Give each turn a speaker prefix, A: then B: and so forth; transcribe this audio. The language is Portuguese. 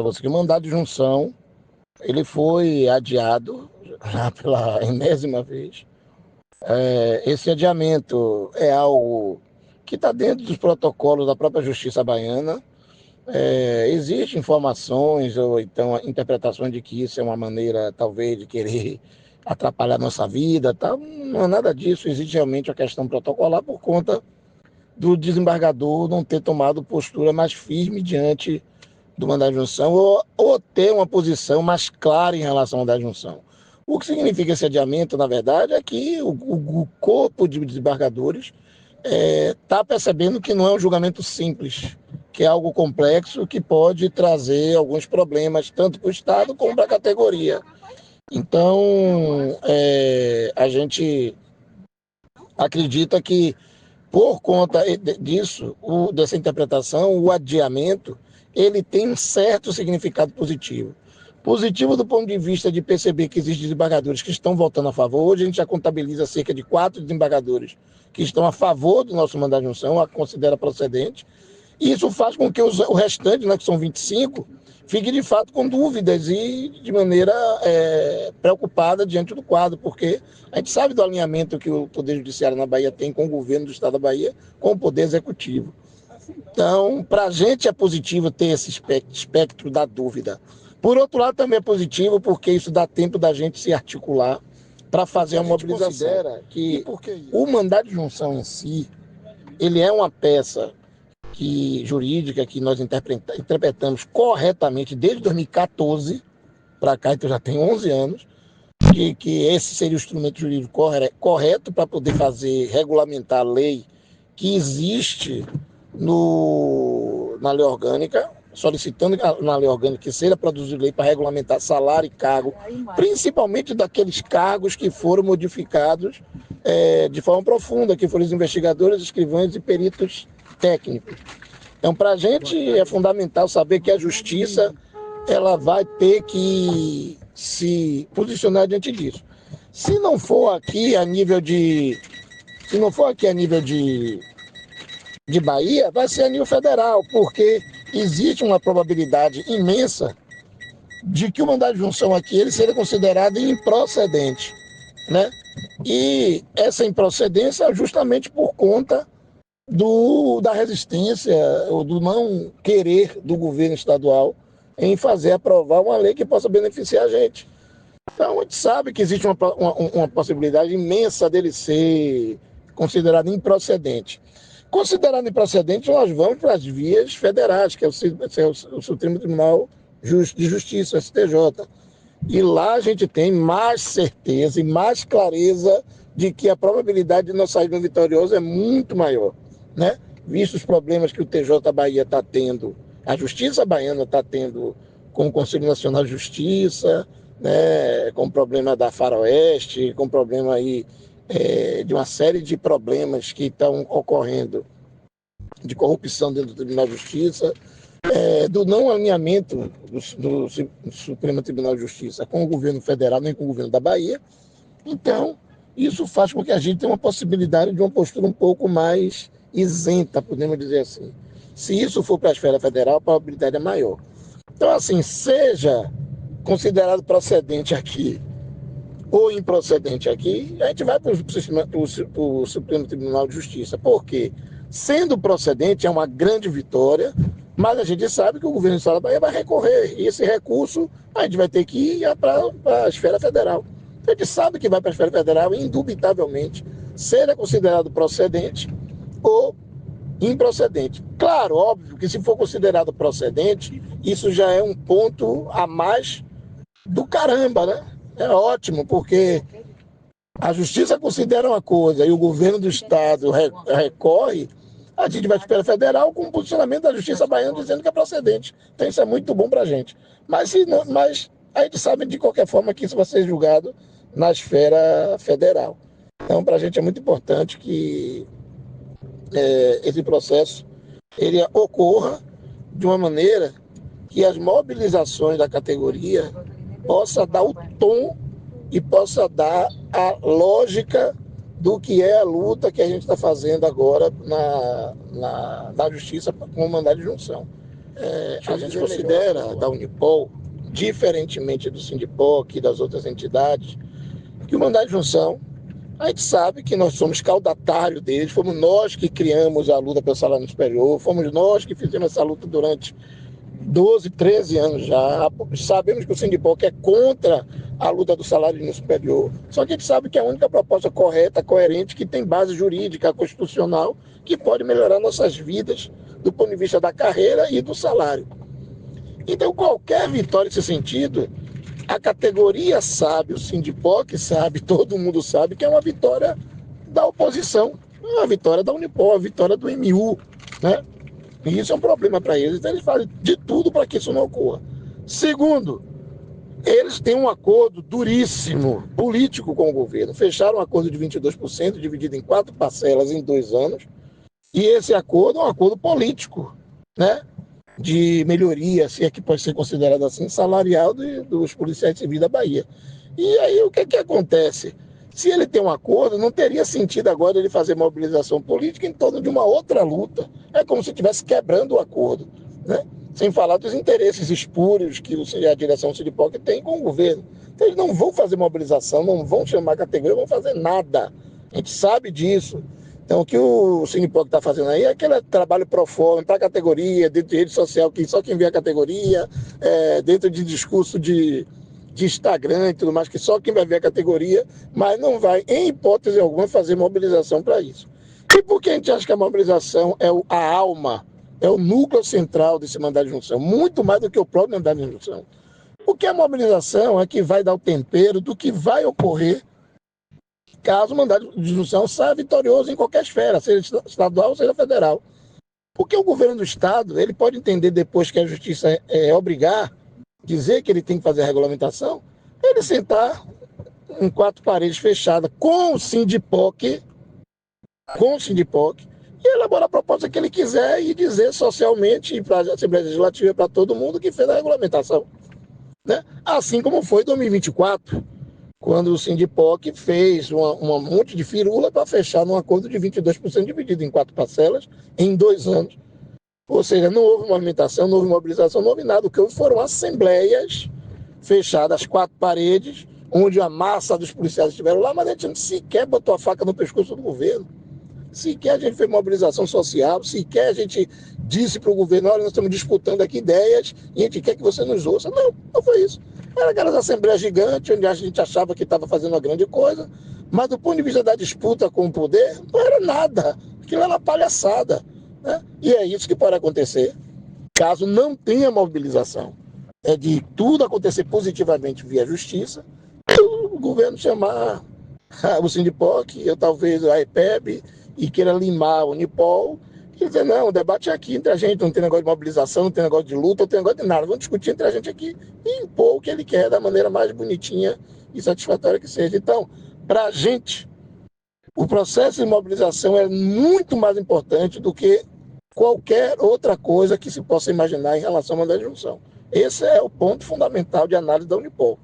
A: Você que o mandado de junção ele foi adiado já pela enésima vez. Esse adiamento é algo que está dentro dos protocolos da própria Justiça Baiana. Existem informações ou então interpretações de que isso é uma maneira, talvez, de querer atrapalhar a nossa vida. Tá? Não é nada disso. Existe realmente a questão protocolar por conta do desembargador não ter tomado postura mais firme diante do mandado de junção ou ter uma posição mais clara em relação ao mandado de junção. O que significa esse adiamento, na verdade, é que o corpo de desembargadores está percebendo que não é um julgamento simples, que é algo complexo que pode trazer alguns problemas, tanto para o Estado como para a categoria. Então, a gente acredita que, por conta disso, dessa interpretação, o adiamento, ele tem um certo significado positivo. Positivo do ponto de vista de perceber que existem desembargadores que estão votando a favor. Hoje a gente já contabiliza cerca de 4 desembargadores que estão a favor do nosso mandado de junção, a considera procedente. E isso faz com que o restante, né, que são 25, fique de fato com dúvidas e de maneira preocupada diante do quadro, porque a gente sabe do alinhamento que o Poder Judiciário na Bahia tem com o governo do Estado da Bahia, com o Poder Executivo. Então, para a gente é positivo ter esse espectro da dúvida. Por outro lado, também é positivo porque isso dá tempo da gente se articular para fazer a mobilização. Considera que o mandado de junção em si, ele é uma peça jurídica que nós interpretamos corretamente desde 2014 para cá, então já tem 11 anos, que esse seria o instrumento jurídico correto para poder regulamentar a lei que existe na lei orgânica, solicitando na lei orgânica que seja produzida lei para regulamentar salário e cargo, principalmente daqueles cargos que foram modificados de forma profunda, que foram os investigadores, escrivães e peritos técnicos. Então, para a gente é fundamental saber que a justiça ela vai ter que se posicionar diante disso. Se não for aqui a nível de Bahia, vai ser a nível federal, porque existe uma probabilidade imensa de que o mandado de junção aqui ele seja considerado improcedente, né? E essa improcedência é justamente por conta da resistência ou do não querer do governo estadual em aprovar uma lei que possa beneficiar a gente. Então, a gente sabe que existe uma possibilidade imensa dele ser considerado improcedente. Considerado improcedente, nós vamos para as vias federais, que é o Supremo Tribunal de Justiça, o STJ. E lá a gente tem mais certeza e mais clareza de que a probabilidade de nós sairmos vitoriosos é muito maior, né? Visto os problemas que o TJ Bahia está tendo, a Justiça Baiana está tendo com o Conselho Nacional de Justiça, né? Com o problema da Faroeste, com o problema aí de uma série de problemas que estão ocorrendo de corrupção dentro do Tribunal de Justiça, do não alinhamento do Supremo Tribunal de Justiça com o governo federal, nem com o governo da Bahia. Então, isso faz com que a gente tenha uma possibilidade de uma postura um pouco mais isenta, podemos dizer assim. Se isso for para a esfera federal, a probabilidade é maior. Então, assim, seja considerado procedente aqui ou improcedente aqui, a gente vai para o Supremo Tribunal de Justiça. Por quê? Sendo procedente é uma grande vitória, mas a gente sabe que o governo do Estado da Bahia vai recorrer. E esse recurso a gente vai ter que ir para a esfera federal. A gente sabe que vai para a esfera federal, indubitavelmente, seja considerado procedente ou improcedente. Claro, óbvio que se for considerado procedente, isso já é um ponto a mais do caramba, né? É ótimo, porque a justiça considera uma coisa e o governo do estado recorre, a gente vai para a esfera federal com o posicionamento da justiça baiana dizendo que é procedente. Então isso é muito bom para a gente. Mas a gente sabe de qualquer forma que isso vai ser julgado na esfera federal. Então, para a gente é muito importante que esse processo ele ocorra de uma maneira que as mobilizações da categoria possa dar o tom e possa dar a lógica do que é a luta que a gente está fazendo agora na justiça com o mandado de junção. A gente considera da Unipol, diferentemente do Sindipoc e das outras entidades, que o mandado de junção, a gente sabe que nós somos caudatário deles, fomos nós que criamos a luta pelo salário superior, fomos nós que fizemos essa luta durante 12, 13 anos já. Sabemos que o Sindipoc é contra a luta do salário mínimo superior, só que a gente sabe que é a única proposta correta, coerente, que tem base jurídica, constitucional, que pode melhorar nossas vidas do ponto de vista da carreira e do salário. Então, qualquer vitória nesse sentido, a categoria sabe, o Sindipoc sabe, todo mundo sabe que é uma vitória da oposição, uma vitória da Unipol, uma vitória do MU, né? E isso é um problema para eles, então eles fazem de tudo para que isso não ocorra. Segundo, eles têm um acordo duríssimo, político com o governo. Fecharam um acordo de 22%, dividido em 4 parcelas em 2 anos, e esse acordo é um acordo político, né? De melhoria, se é que pode ser considerado assim, salarial dos policiais civis da Bahia. E aí o que acontece? Se ele tem um acordo, não teria sentido agora ele fazer mobilização política em torno de uma outra luta. É como se estivesse quebrando o acordo, né? Sem falar dos interesses espúrios que a direção do Sindipoc tem com o governo. Então eles não vão fazer mobilização, não vão chamar a categoria, não vão fazer nada. A gente sabe disso. Então, o que o Sindipoc está fazendo aí é aquele trabalho pro forma, para a categoria, dentro de rede social, que só quem vê a categoria, dentro de discurso de Instagram e tudo mais, que só quem vai ver a categoria, mas não vai, em hipótese alguma, fazer mobilização para isso. E por que a gente acha que a mobilização é a alma, é o núcleo central desse mandado de junção, muito mais do que o próprio mandado de junção? Porque a mobilização é que vai dar o tempero do que vai ocorrer caso o mandado de junção saia vitorioso em qualquer esfera, seja estadual ou seja federal. Porque o governo do estado, ele pode entender depois que a justiça obrigar, dizer que ele tem que fazer a regulamentação, ele sentar em 4 paredes fechadas com o Sindipoc, e elaborar a proposta que ele quiser e dizer socialmente para a Assembleia Legislativa, para todo mundo, que fez a regulamentação, né? Assim como foi em 2024, quando o Sindipoc fez um monte de firula para fechar num acordo de 22% dividido em 4 parcelas em 2 anos. Ou seja, não houve movimentação, não houve mobilização, não houve nada. O que houve foram assembleias fechadas, 4 paredes, onde a massa dos policiais estiveram lá, mas a gente sequer botou a faca no pescoço do governo. Sequer a gente fez mobilização social, sequer a gente disse para o governo: olha, nós estamos disputando aqui ideias e a gente quer que você nos ouça. Não, não foi isso. Era aquelas assembleias gigantes, onde a gente achava que estava fazendo uma grande coisa, mas do ponto de vista da disputa com o poder, não era nada. Aquilo era palhaçada, né? E é isso que pode acontecer caso não tenha mobilização. É de tudo acontecer positivamente via justiça, e o governo chamar o Sindipoc, ou talvez a EPEB, e queira limar o Unipol, e dizer: não, o debate é aqui entre a gente, não tem negócio de mobilização, não tem negócio de luta, não tem negócio de nada, vamos discutir entre a gente aqui e impor o que ele quer da maneira mais bonitinha e satisfatória que seja. Então, para a gente, o processo de mobilização é muito mais importante do que qualquer outra coisa que se possa imaginar em relação à mandado de junção. Esse é o ponto fundamental de análise da Unipol.